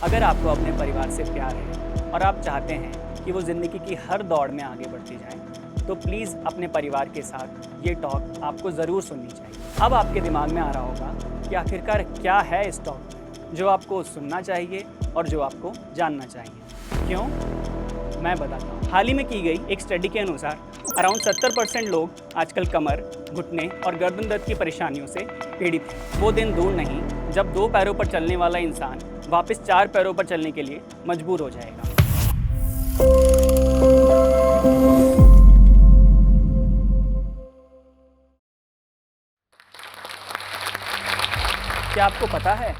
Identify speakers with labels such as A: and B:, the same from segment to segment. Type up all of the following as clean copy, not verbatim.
A: अगर आपको अपने परिवार से प्यार है और आप चाहते हैं कि वो ज़िंदगी की हर दौड़ में आगे बढ़ती जाए, तो प्लीज़ अपने परिवार के साथ ये टॉक आपको ज़रूर सुननी चाहिए। अब आपके दिमाग में आ रहा होगा कि आखिरकार क्या है इस टॉक में, जो आपको सुनना चाहिए और जो आपको जानना चाहिए। क्यों? मैं बताता हूँ। हाल ही में की गई एक स्टडी के अनुसार अराउंड 70% लोग आजकल कमर, घुटने और गर्दन दर्द की परेशानियों से पीड़ित हैं। वो दिन दूर नहीं जब 2 पैरों पर चलने वाला इंसान वापस 4 पैरों पर चलने के लिए मजबूर हो जाएगा। क्या आपको पता है,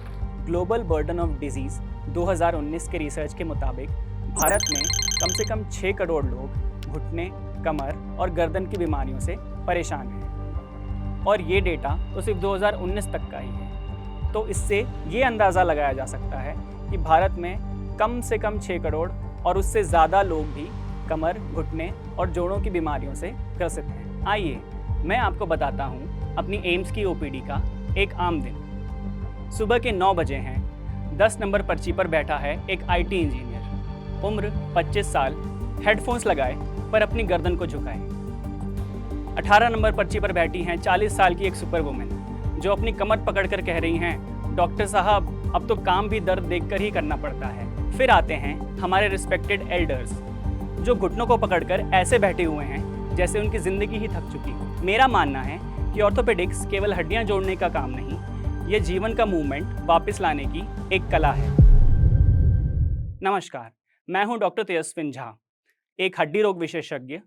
A: ग्लोबल बर्डन ऑफ डिजीज 2019 के रिसर्च के मुताबिक भारत में कम से कम 6 करोड़ लोग घुटने, कमर और गर्दन की बीमारियों से परेशान हैं। और ये डेटा तो सिर्फ 2019 तक का ही है। तो इससे ये अंदाज़ा लगाया जा सकता है कि भारत में कम से कम 6 करोड़ और उससे ज़्यादा लोग भी कमर, घुटने और जोड़ों की बीमारियों से ग्रसित हैं। आइए मैं आपको बताता हूँ अपनी एम्स की ओपीडी का एक आम दिन। सुबह के 9 बजे हैं। 10 नंबर पर्ची पर बैठा है एक आईटी इंजीनियर, उम्र 25 साल, हेडफोन्स लगाए पर अपनी गर्दन को झुकाए। 18 नंबर पर्ची पर बैठी हैं 40 साल की एक सुपर वुमेन, जो अपनी कमर पकड़कर कह रही हैं, डॉक्टर साहब अब तो काम भी दर्द देखकर ही करना पड़ता है। फिर आते हैं हमारे रिस्पेक्टेड एल्डर्स, जो घुटनों को पकड़कर ऐसे बैठे हुए हैं जैसे उनकी ज़िंदगी ही थक चुकी हो। मेरा मानना है कि ऑर्थोपेडिक्स केवल हड्डियां जोड़ने का काम नहीं, ये जीवन का मूवमेंट वापस लाने की एक कला है। नमस्कार, मैं हूं डॉक्टर तेजस्विन झा, एक हड्डी रोग विशेषज्ञ,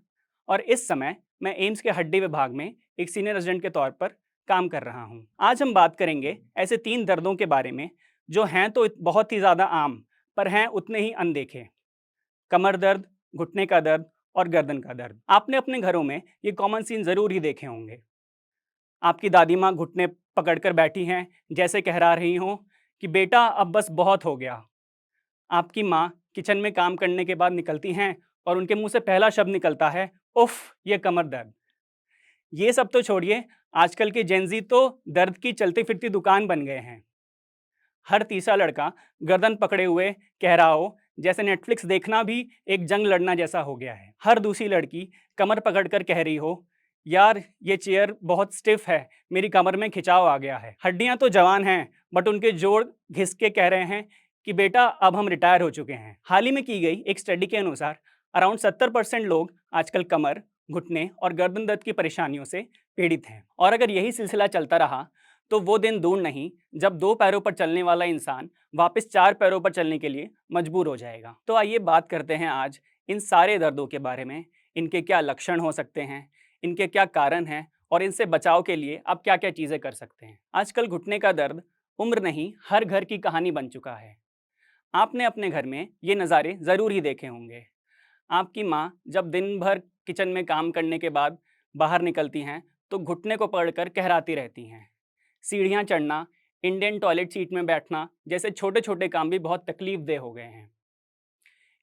A: और इस समय मैं एम्स के हड्डी विभाग में एक सीनियर रेजिडेंट के तौर पर काम कर रहा हूं। आज हम बात करेंगे ऐसे 3 दर्दों के बारे में जो हैं तो बहुत ही ज़्यादा आम, पर हैं उतने ही अनदेखे। कमर दर्द, घुटने का दर्द और गर्दन का दर्द। आपने अपने घरों में ये कॉमन सीन ज़रूर ही देखे होंगे। आपकी दादी माँ घुटने पकड़कर बैठी हैं, जैसे कहरा रही हों कि बेटा अब बस बहुत हो गया। आपकी माँ किचन में काम करने के बाद निकलती हैं और उनके मुंह से पहला शब्द निकलता है, उफ ये कमर दर्द। ये सब तो छोड़िए, आजकल के जेनजी तो दर्द की चलती फिरती दुकान बन गए हैं। हर तीसरा लड़का गर्दन पकड़े हुए कह रहा हो जैसे नेटफ्लिक्स देखना भी एक जंग लड़ना जैसा हो गया है। हर दूसरी लड़की कमर पकड़कर कह रही हो, यार ये चेयर बहुत स्टिफ है, मेरी कमर में खिंचाव आ गया है। हड्डियां तो जवान हैं, बट उनके जोड़ घिस के कह रहे हैं कि बेटा अब हम रिटायर हो चुके हैं। हाल ही में की गई एक स्टडी के अनुसार अराउंड 70% लोग आजकल कमर, घुटने और गर्दन दर्द की परेशानियों से पीड़ित हैं। और अगर यही सिलसिला चलता रहा तो वो दिन दूर नहीं जब 2 पैरों पर चलने वाला इंसान वापस 4 पैरों पर चलने के लिए मजबूर हो जाएगा। तो आइए बात करते हैं आज इन सारे दर्दों के बारे में, इनके क्या लक्षण हो सकते हैं, इनके क्या कारण हैं और इनसे बचाव के लिए आप क्या-क्या चीज़ें कर सकते हैं। आजकल घुटने का दर्द उम्र नहीं, हर घर की कहानी बन चुका है। आपने अपने घर में ये नज़ारे ज़रूर ही देखे होंगे। आपकी माँ जब दिन भर किचन में काम करने के बाद बाहर निकलती हैं, तो घुटने को पकड़कर कहराती रहती हैं। सीढ़ियाँ चढ़ना, इंडियन टॉयलेट सीट में बैठना जैसे छोटे-छोटे काम भी बहुत तकलीफदेह हो गए हैं।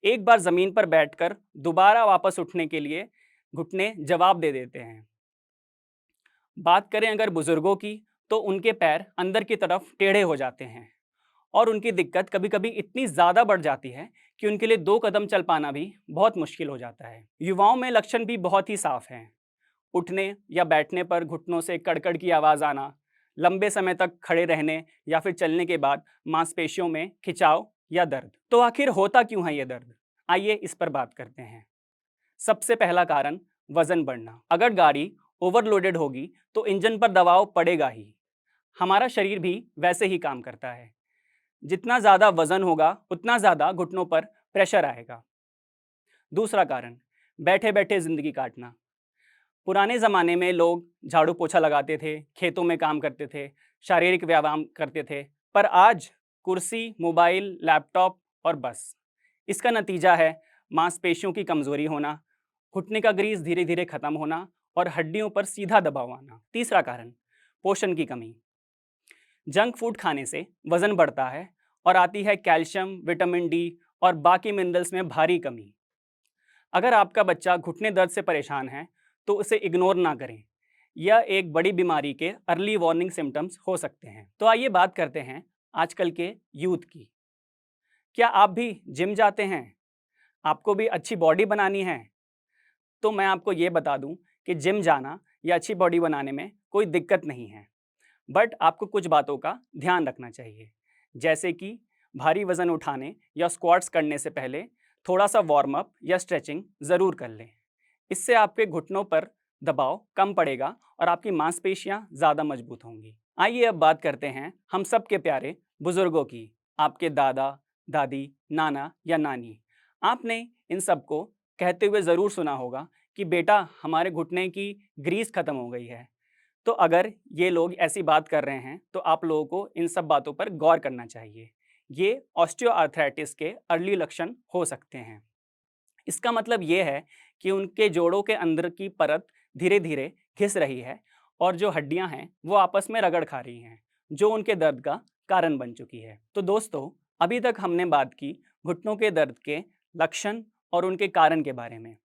A: एक बार ज़मीन पर बैठकर दोबारा वापस उठने के लिए घुटने जवाब दे देते हैं। बात करें अगर बुजुर्गों की, तो उनके पैर अंदर की तरफ टेढ़े हो जाते हैं और उनकी दिक्कत कभी-कभी इतनी ज़्यादा बढ़ जाती है कि उनके लिए 2 कदम चल पाना भी बहुत मुश्किल हो जाता है। युवाओं में लक्षण भी बहुत ही साफ हैं। उठने या बैठने पर घुटनों से कड़कड़ की आवाज़ आना, लंबे समय तक खड़े रहने या फिर चलने के बाद मांसपेशियों में खिंचाव या दर्द। तो आखिर होता क्यों है ये दर्द? आइए इस पर बात करते हैं। सबसे पहला कारण वजन बढ़ना। अगर गाड़ी ओवरलोडेड होगी तो इंजन पर दबाव पड़ेगा ही। हमारा शरीर भी वैसे ही काम करता है। जितना ज़्यादा वजन होगा उतना ज़्यादा घुटनों पर प्रेशर आएगा। दूसरा कारण बैठे बैठे जिंदगी काटना। पुराने ज़माने में लोग झाड़ू पोछा लगाते थे, खेतों में काम करते थे, शारीरिक व्यायाम करते थे, पर आज कुर्सी, मोबाइल, लैपटॉप और बस। इसका नतीजा है मांसपेशियों की कमज़ोरी होना, घुटने का ग्रीस धीरे धीरे खत्म होना और हड्डियों पर सीधा दबाव आना। तीसरा कारण पोषण की कमी। जंक फूड खाने से वज़न बढ़ता है और आती है कैल्शियम, विटामिन डी और बाकी मिनरल्स में भारी कमी। अगर आपका बच्चा घुटने दर्द से परेशान है तो उसे इग्नोर ना करें। यह एक बड़ी बीमारी के अर्ली वार्निंग सिम्टम्स हो सकते हैं। तो आइए बात करते हैं आजकल के यूथ की। क्या आप भी जिम जाते हैं? आपको भी अच्छी बॉडी बनानी है? तो मैं आपको ये बता दूं कि जिम जाना या अच्छी बॉडी बनाने में कोई दिक्कत नहीं है। बट आपको कुछ बातों का ध्यान रखना चाहिए। जैसे कि भारी वज़न उठाने या स्क्वाट्स करने से पहले थोड़ा सा वार्म अप या स्ट्रेचिंग ज़रूर कर लें। इससे आपके घुटनों पर दबाव कम पड़ेगा और आपकी मांसपेशियां ज़्यादा मजबूत होंगी। आइए अब बात करते हैं हम सब के प्यारे बुजुर्गों की। आपके दादा, दादी, नाना या नानी। आपने इन सबको कहते हुए ज़रूर सुना होगा कि बेटा हमारे घुटने की ग्रीस खत्म हो गई है। तो अगर ये लोग ऐसी बात कर रहे हैं तो आप लोगों को इन सब बातों पर गौर करना चाहिए। ये ऑस्टियोआर्थराइटिस के अर्ली लक्षण हो सकते हैं। इसका मतलब ये है कि उनके जोड़ों के अंदर की परत धीरे धीरे घिस रही है और जो हड्डियां हैं वो आपस में रगड़ खा रही हैं, जो उनके दर्द का कारण बन चुकी है। तो दोस्तों, अभी तक हमने बात की घुटनों के दर्द के लक्षण और उनके कारण के बारे में।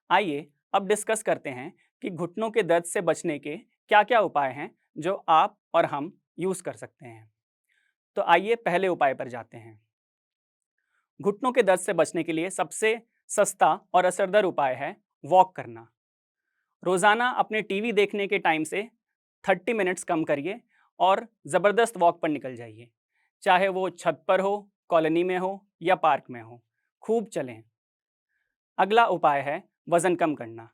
A: आइए अब डिस्कस करते हैं कि घुटनों के दर्द से बचने के क्या-क्या उपाय हैं जो आप और हम यूज़ कर सकते हैं। तो आइए पहले उपाय पर जाते हैं। घुटनों के दर्द से बचने के लिए सबसे सस्ता और असरदार उपाय है वॉक करना। रोज़ाना अपने टीवी देखने के टाइम से 30 मिनट्स कम करिए और ज़बरदस्त वॉक पर निकल जाइए। चाहे वो छत पर हो, कॉलोनी में हो या पार्क में हो, खूब चलें। अगला उपाय है वज़न कम करना।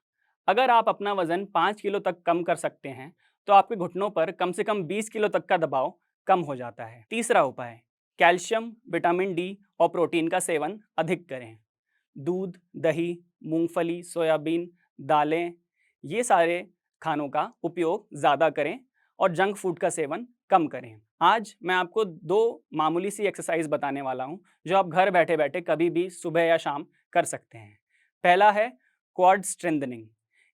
A: अगर आप अपना वज़न 5 किलो तक कम कर सकते हैं, तो आपके घुटनों पर कम से कम 20 किलो तक का दबाव कम हो जाता है। तीसरा उपाय, कैल्शियम, विटामिन डी और प्रोटीन का सेवन अधिक करें। दूध, दही, मूंगफली, सोयाबीन, दालें, ये सारे खानों का उपयोग ज़्यादा करें और जंक फूड का सेवन कम करें। आज मैं आपको 2 मामूली सी एक्सरसाइज बताने वाला हूँ, जो आप घर बैठे-बैठे कभी भी सुबह या शाम कर सकते हैं। पहला है क्वाड स्ट्रेंथनिंग।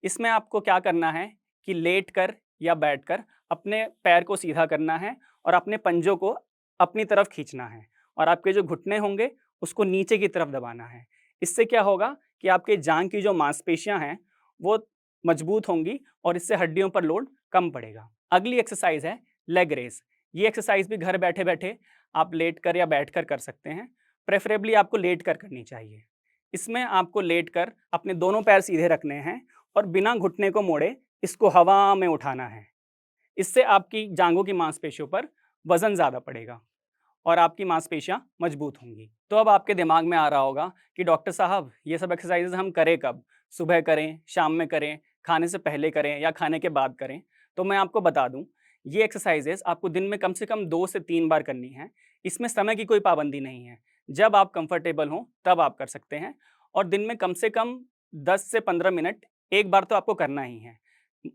A: इसमें आपको क्या करना है कि लेटकर या बैठकर अपने पैर को सीधा करना है और अपने पंजों को अपनी तरफ खींचना है और आपके जो घुटने होंगे उसको नीचे की तरफ दबाना है। इससे क्या होगा कि आपके जांघ की जो मांसपेशियां हैं वो मजबूत होंगी और इससे हड्डियों पर लोड कम पड़ेगा। अगली एक्सरसाइज है लेग रेस। ये एक्सरसाइज भी घर बैठे बैठे आप लेट कर या बैठ कर सकते हैं। प्रेफरेबली आपको लेट कर करनी चाहिए। इसमें आपको लेट कर अपने दोनों पैर सीधे रखने हैं और बिना घुटने को मोड़े इसको हवा में उठाना है। इससे आपकी जांघों की मांसपेशियों पर वजन ज़्यादा पड़ेगा और आपकी मांसपेशियां मजबूत होंगी। तो अब आपके दिमाग में आ रहा होगा कि डॉक्टर साहब ये सब एक्सरसाइजेज हम करें कब? सुबह करें, शाम में करें, खाने से पहले करें या खाने के बाद करें? तो मैं आपको बता दूं, ये एक्सरसाइजेज आपको दिन में कम से कम 2 से 3 बार करनी है। इसमें समय की कोई पाबंदी नहीं है। जब आप कंफर्टेबल हों तब आप कर सकते हैं और दिन में कम से कम 10 से 15 मिनट एक बार तो आपको करना ही है।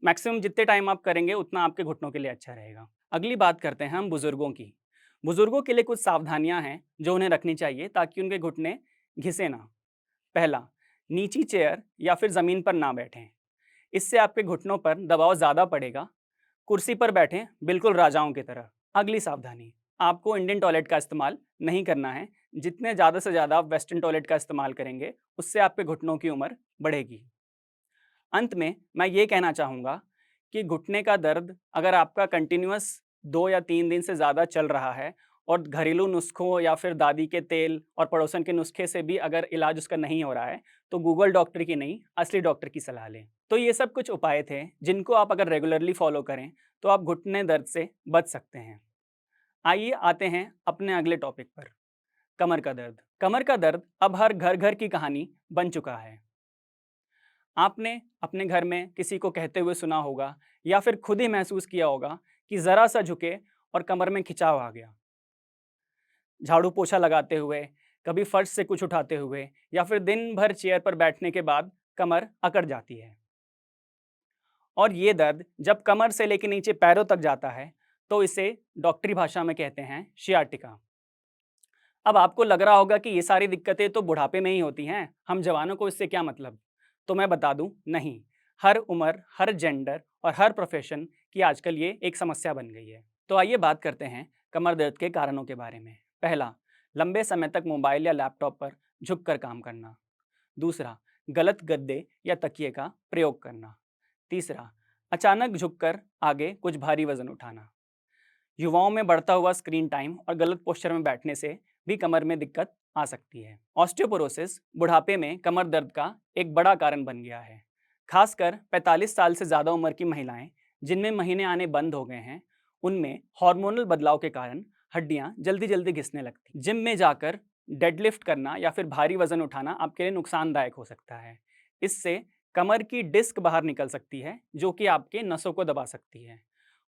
A: मैक्सिमम जितने टाइम आप करेंगे उतना आपके घुटनों के लिए अच्छा रहेगा। अगली बात करते हैं हम बुजुर्गों की। बुजुर्गों के लिए कुछ सावधानियां हैं जो उन्हें रखनी चाहिए ताकि उनके घुटने घिसे ना। पहला, नीची चेयर या फिर ज़मीन पर ना बैठें। इससे आपके घुटनों पर दबाव ज़्यादा पड़ेगा। कुर्सी पर बैठें बिल्कुल राजाओं की तरह। अगली सावधानी, आपको इंडियन टॉयलेट का इस्तेमाल नहीं करना है। जितने ज़्यादा से ज़्यादा आप वेस्टर्न टॉयलेट का इस्तेमाल करेंगे उससे आपके घुटनों की उम्र बढ़ेगी। अंत में मैं ये कहना चाहूँगा कि घुटने का दर्द अगर आपका कंटिन्यूअस 2 या 3 दिन से ज़्यादा चल रहा है और घरेलू नुस्खों या फिर दादी के तेल और पड़ोसन के नुस्खे से भी अगर इलाज उसका नहीं हो रहा है, तो गूगल डॉक्टर की नहीं, असली डॉक्टर की सलाह लें। तो ये सब कुछ उपाय थे, जिनको आप अगर रेगुलरली फॉलो करें, तो आप घुटने दर्द से बच सकते हैं। आइए आते हैं अपने अगले टॉपिक पर, कमर का दर्द। कमर का दर्द अब हर घर-घर की कहानी बन चुका है। आपने अपने घर में किसी को कहते हुए सुना होगा या फिर खुद ही महसूस किया होगा कि ज़रा सा झुके और कमर में खिंचाव आ गया। झाड़ू पोछा लगाते हुए, कभी फर्श से कुछ उठाते हुए या फिर दिन भर चेयर पर बैठने के बाद कमर अकड़ जाती है। और ये दर्द जब कमर से लेकर नीचे पैरों तक जाता है तो इसे डॉक्टरी भाषा में कहते हैं शियाटिका। अब आपको लग रहा होगा कि ये सारी दिक्कतें तो बुढ़ापे में ही होती हैं, हम जवानों को इससे क्या मतलब? तो मैं बता दूं, नहीं। हर उम्र, हर जेंडर और हर प्रोफेशन की आजकल ये एक समस्या बन गई है। तो आइए बात करते हैं कमर दर्द के कारणों के बारे में। पहला, लंबे समय तक मोबाइल या लैपटॉप पर झुक कर काम करना। दूसरा, गलत गद्दे या तकिए का प्रयोग करना। तीसरा, अचानक झुककर आगे कुछ भारी वजन उठाना। युवाओं में बढ़ता हुआ स्क्रीन टाइम और गलत पोस्चर में बैठने से भी कमर में दिक्कत आ सकती है। ऑस्टियोपोरोसिस बुढ़ापे में कमर दर्द का एक बड़ा कारण बन गया है। खासकर 45 साल से ज़्यादा उम्र की महिलाएं जिनमें महीने आने बंद हो गए हैं, उनमें हार्मोनल बदलाव के कारण हड्डियां जल्दी जल्दी घिसने लगती। जिम में जाकर डेडलिफ्ट करना या फिर भारी वजन उठाना आपके लिए नुकसानदायक हो सकता है। इससे कमर की डिस्क बाहर निकल सकती है जो कि आपके नसों को दबा सकती है,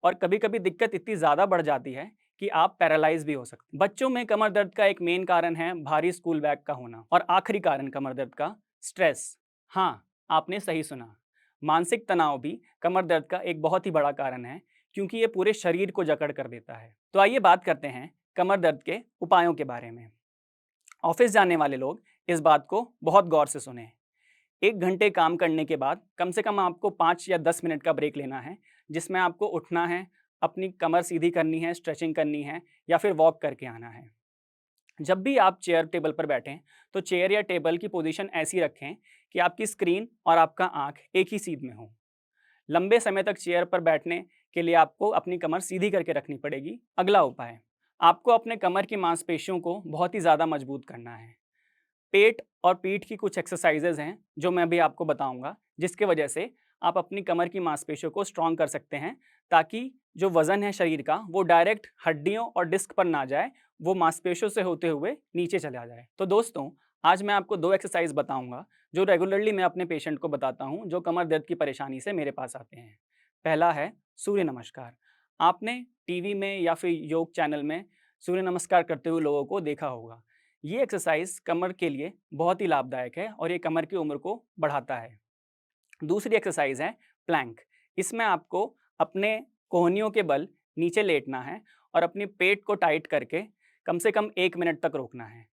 A: और कभी कभी दिक्कत इतनी ज़्यादा बढ़ जाती है कि आप पैरालाइज भी हो सकते हैं। बच्चों में कमर दर्द का एक मेन कारण है भारी स्कूल बैग का होना, और आखिरी कारण कमर दर्द का स्ट्रेस। हाँ, आपने सही सुना, मानसिक तनाव भी कमर दर्द का एक बहुत ही बड़ा कारण है, क्योंकि ये पूरे शरीर को जकड़ कर देता है। तो आइए बात करते हैं कमर दर्द के उपायों के बारे में। ऑफिस जाने वाले लोग इस बात को बहुत गौर से सुने। 1 घंटे काम करने के बाद कम से कम आपको 5 या 10 मिनट का ब्रेक लेना है, जिसमें आपको उठना है, अपनी कमर सीधी करनी है, स्ट्रेचिंग करनी है या फिर वॉक करके आना है। जब भी आप चेयर टेबल पर बैठें, तो चेयर या टेबल की पोजीशन ऐसी रखें कि आपकी स्क्रीन और आपका आँख एक ही सीध में हो। लंबे समय तक चेयर पर बैठने के लिए आपको अपनी कमर सीधी करके रखनी पड़ेगी। अगला उपाय, आपको अपने कमर की मांसपेशियों को बहुत ही ज़्यादा मजबूत करना है। पेट और पीठ की कुछ एक्सरसाइजेज हैं जो मैं अभी आपको बताऊंगा, जिसके वजह से आप अपनी कमर की मांसपेशियों को स्ट्रॉन्ग कर सकते हैं, ताकि जो वजन है शरीर का वो डायरेक्ट हड्डियों और डिस्क पर ना जाए, वो मांसपेशियों से होते हुए नीचे चला जाए। तो दोस्तों, आज मैं आपको 2 एक्सरसाइज बताऊंगा जो रेगुलरली मैं अपने पेशेंट को बताता हूं जो कमर दर्द की परेशानी से मेरे पास आते हैं। पहला है सूर्य नमस्कार। आपने टीवी में या फिर योग चैनल में सूर्य नमस्कार करते हुए लोगों को देखा होगा। ये एक्सरसाइज कमर के लिए बहुत ही लाभदायक है और ये कमर की उम्र को बढ़ाता है। दूसरी एक्सरसाइज है प्लैंक। इसमें आपको अपने कोहनियों के बल नीचे लेटना है और अपने पेट को टाइट करके कम से कम 1 मिनट तक रोकना है।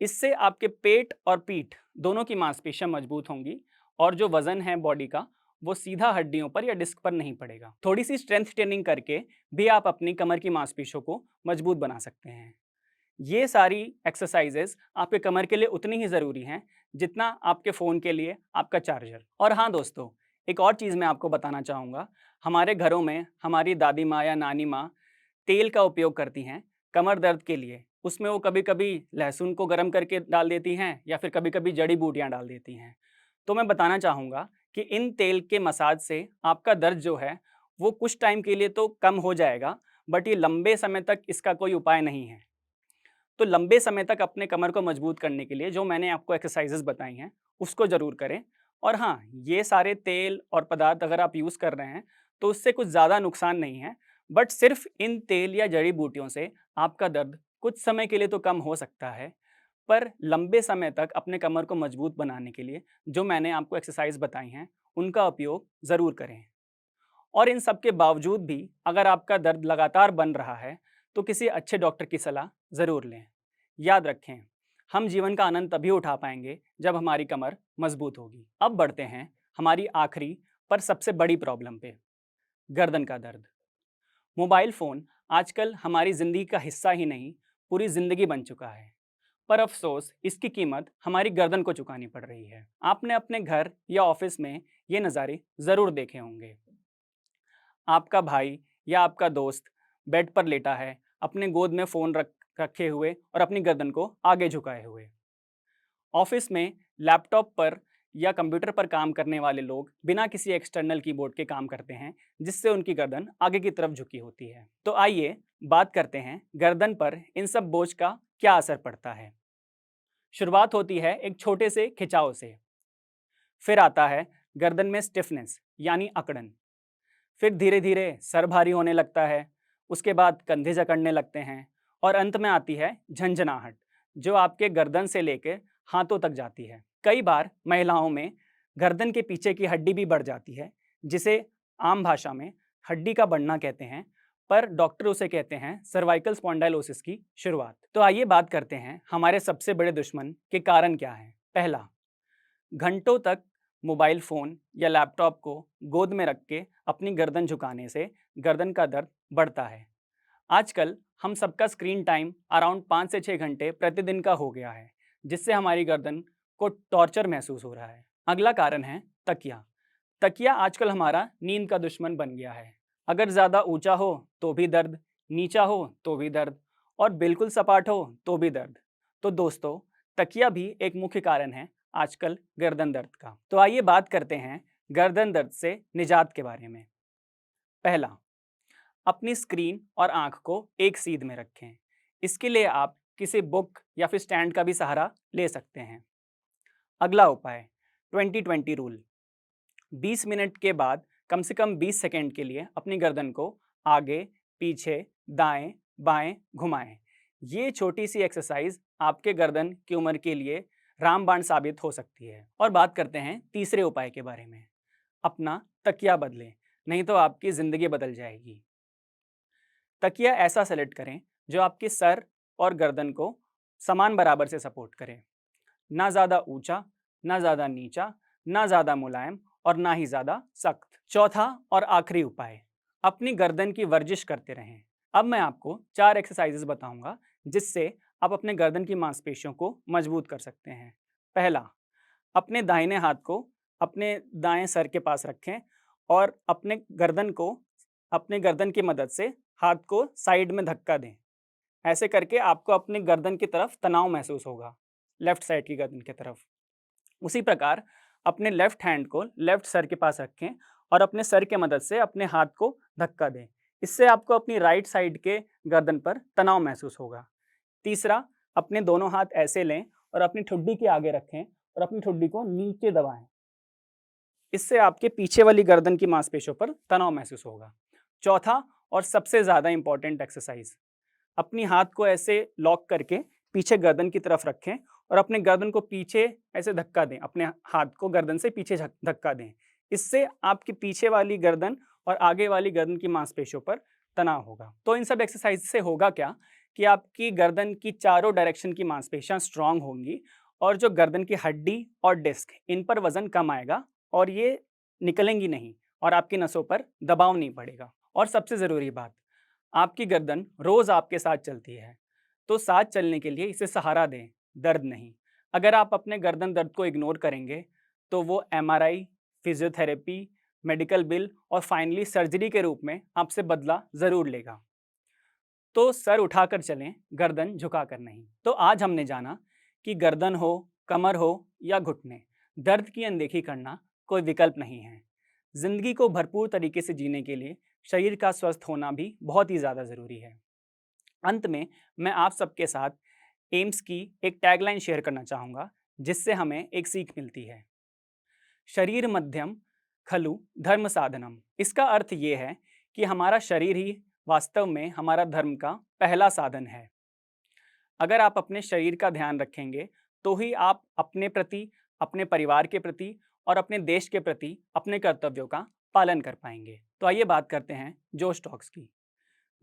A: इससे आपके पेट और पीठ दोनों की मांसपेशियां मजबूत होंगी, और जो वजन है बॉडी का वो सीधा हड्डियों पर या डिस्क पर नहीं पड़ेगा। थोड़ी सी स्ट्रेंथ ट्रेनिंग करके भी आप अपनी कमर की मांसपेशियों को मजबूत बना सकते हैं। ये सारी एक्सरसाइजेज आपके कमर के लिए उतनी ही ज़रूरी हैं जितना आपके फ़ोन के लिए आपका चार्जर। और हाँ दोस्तों, एक और चीज़ मैं आपको बताना चाहूँगा। हमारे घरों में हमारी दादी माँ या नानी माँ तेल का उपयोग करती हैं कमर दर्द के लिए। उसमें वो कभी कभी लहसुन को गर्म करके डाल देती हैं या फिर कभी कभी जड़ी बूटियाँ डाल देती हैं। तो मैं बताना चाहूँगा कि इन तेल के मसाज से आपका दर्द जो है वो कुछ टाइम के लिए तो कम हो जाएगा, बट ये लंबे समय तक इसका कोई उपाय नहीं है। तो लंबे समय तक अपने कमर को मजबूत करने के लिए जो मैंने आपको एक्सरसाइजेस बताई हैं, उसको ज़रूर करें। और हाँ, ये सारे तेल और पदार्थ अगर आप यूज़ कर रहे हैं, तो उससे कुछ ज़्यादा नुकसान नहीं है, बट सिर्फ इन तेल या जड़ी बूटियों से आपका दर्द कुछ समय के लिए तो कम हो सकता है, पर लंबे समय तक अपने कमर को मजबूत बनाने के लिए जो मैंने आपको एक्सरसाइज बताई हैं, उनका उपयोग ज़रूर करें। और इन सब के बावजूद भी अगर आपका दर्द लगातार बन रहा है, तो किसी अच्छे डॉक्टर की सलाह ज़रूर लें। याद रखें, हम जीवन का आनंद तभी उठा पाएंगे जब हमारी कमर मजबूत होगी। अब बढ़ते हैं हमारी आखिरी पर सबसे बड़ी प्रॉब्लम पे, गर्दन का दर्द। मोबाइल फ़ोन आजकल हमारी ज़िंदगी का हिस्सा ही नहीं, पूरी ज़िंदगी बन चुका है। पर अफसोस, इसकी कीमत हमारी गर्दन को चुकानी पड़ रही है। आपने अपने घर या ऑफिस में ये नज़ारे ज़रूर देखे होंगे। आपका भाई या आपका दोस्त बेड पर लेटा है, अपने गोद में फ़ोन रखे हुए और अपनी गर्दन को आगे झुकाए हुए। ऑफिस में लैपटॉप पर या कंप्यूटर पर काम करने वाले लोग बिना किसी एक्सटर्नल कीबोर्ड के काम करते हैं, जिससे उनकी गर्दन आगे की तरफ झुकी होती है। तो आइए बात करते हैं गर्दन पर इन सब बोझ का क्या असर पड़ता है। शुरुआत होती है एक छोटे से खिंचाव से, फिर आता है गर्दन में स्टिफनेस यानी अकड़न, फिर धीरे धीरे सर भारी होने लगता है, उसके बाद कंधे जकड़ने लगते हैं, और अंत में आती है झंझनाहट, जो आपके गर्दन से लेकर हाथों तक जाती है। कई बार महिलाओं में गर्दन के पीछे की हड्डी भी बढ़ जाती है, जिसे आम भाषा में हड्डी का बढ़ना कहते हैं, पर डॉक्टर उसे कहते हैं सर्वाइकल स्पॉन्डाइलोसिस की शुरुआत। तो आइए बात करते हैं हमारे सबसे बड़े दुश्मन के कारण क्या है। पहला, घंटों तक मोबाइल फ़ोन या लैपटॉप को गोद में रख के अपनी गर्दन झुकाने से गर्दन का दर्द बढ़ता है। आजकल हम सबका स्क्रीन टाइम अराउंड 5 से 6 घंटे प्रतिदिन का हो गया है, जिससे हमारी गर्दन को टॉर्चर महसूस हो रहा है। अगला कारण है तकिया। तकिया आजकल हमारा नींद का दुश्मन बन गया है। अगर ज़्यादा ऊंचा हो तो भी दर्द, नीचा हो तो भी दर्द, और बिल्कुल सपाट हो तो भी दर्द। तो दोस्तों, तकिया भी एक मुख्य कारण है आजकल गर्दन दर्द का। तो आइए बात करते हैं गर्दन दर्द से निजात के बारे में। पहला, अपनी स्क्रीन और आंख को एक सीध में रखें। इसके लिए आप किसी बुक या फिर स्टैंड का भी सहारा ले सकते हैं। अगला उपाय, 20-20 रूल। 20 मिनट के बाद कम से कम 20 सेकंड के लिए अपनी गर्दन को आगे, पीछे, दाएं, बाएं घुमाएं। ये छोटी सी एक्सरसाइज आपके गर्दन की उम्र के लिए रामबाण साबित हो सकती है। और बात करते हैं तीसरे उपाय के बारे में। अपना तकिया बदलें, नहीं तो आपकी ज़िंदगी बदल जाएगी। तकिया ऐसा सेलेक्ट करें जो आपके सर और गर्दन को समान बराबर से सपोर्ट करे। ना ज़्यादा ऊंचा, ना ज़्यादा नीचा, ना ज़्यादा मुलायम और ना ही ज़्यादा सख्त। चौथा और आखिरी उपाय, अपनी गर्दन की वर्जिश करते रहें। अब मैं आपको 4 एक्सरसाइजेस बताऊंगा जिससे आप अपने गर्दन की मांसपेशियों को मजबूत कर सकते हैं। पहला, अपने दाहिने हाथ को अपने दाएं सर के पास रखें और अपने गर्दन की मदद से हाथ को साइड में धक्का दें। ऐसे करके आपको अपनी गर्दन की तरफ तनाव महसूस होगा, लेफ्ट साइड की गर्दन की तरफ। उसी प्रकार अपने लेफ्ट हैंड को लेफ्ट सर के पास रखें और अपने सर के मदद से अपने हाथ को धक्का दें। इससे आपको अपनी राइट साइड के गर्दन पर तनाव महसूस होगा। तीसरा, अपने दोनों हाथ ऐसे लें और अपनी ठुड्डी के आगे रखें और अपनी ठुड्डी को नीचे दबाएं। इससे आपके पीछे वाली गर्दन की मांसपेशियों पर तनाव महसूस होगा। चौथा और सबसे ज़्यादा इंपॉर्टेंट एक्सरसाइज, अपनी हाथ को ऐसे लॉक करके पीछे गर्दन की तरफ रखें और अपने गर्दन को पीछे ऐसे धक्का दें। अपने हाथ को गर्दन से पीछे धक्का दें। इससे आपकी पीछे वाली गर्दन और आगे वाली गर्दन की मांसपेशियों पर तनाव होगा। तो इन सब एक्सरसाइज से होगा क्या कि आपकी गर्दन की चारों डायरेक्शन की मांसपेशियां स्ट्रांग होंगी और जो गर्दन की हड्डी और डिस्क, इन पर वजन कम आएगा और ये निकलेंगी नहीं और आपकी नसों पर दबाव नहीं पड़ेगा। और सबसे ज़रूरी बात, आपकी गर्दन रोज़ आपके साथ चलती है, तो साथ चलने के लिए इसे सहारा दें, दर्द नहीं। अगर आप अपने गर्दन दर्द को इग्नोर करेंगे तो वो एमआरआई, फिजियोथेरेपी, मेडिकल बिल और फाइनली सर्जरी के रूप में आपसे बदला ज़रूर लेगा। तो सर उठाकर चलें, गर्दन झुकाकर नहीं। तो आज हमने जाना कि गर्दन हो, कमर हो या घुटने, दर्द की अनदेखी करना कोई विकल्प नहीं है। जिंदगी को भरपूर तरीके से जीने के लिए शरीर का स्वस्थ होना भी बहुत ही ज़्यादा ज़रूरी है। अंत में मैं आप सबके साथ एम्स की एक टैगलाइन शेयर करना चाहूँगा जिससे हमें एक सीख मिलती है। शरीर मध्यम खलु धर्म साधनम। इसका अर्थ ये है कि हमारा शरीर ही वास्तव में हमारा धर्म का पहला साधन है। अगर आप अपने शरीर का ध्यान रखेंगे तो ही आप अपने प्रति, अपने परिवार के प्रति और अपने देश के प्रति अपने कर्तव्यों का पालन कर पाएंगे। तो आइए बात करते हैं जोश टॉक्स की।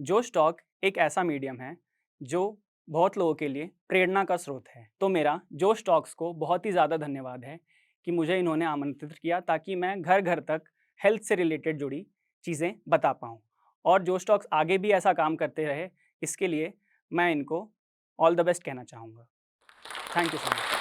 A: जोश टॉक एक ऐसा मीडियम है जो बहुत लोगों के लिए प्रेरणा का स्रोत है। तो मेरा जोश टॉक्स को बहुत ही ज़्यादा धन्यवाद है कि मुझे इन्होंने आमंत्रित किया ताकि मैं घर घर तक हेल्थ से रिलेटेड जुड़ी चीज़ें बता पाऊँ। और जोश टॉक्स आगे भी ऐसा काम करते रहे, इसके लिए मैं इनको ऑल द बेस्ट कहना चाहूँगा। Thank you so much.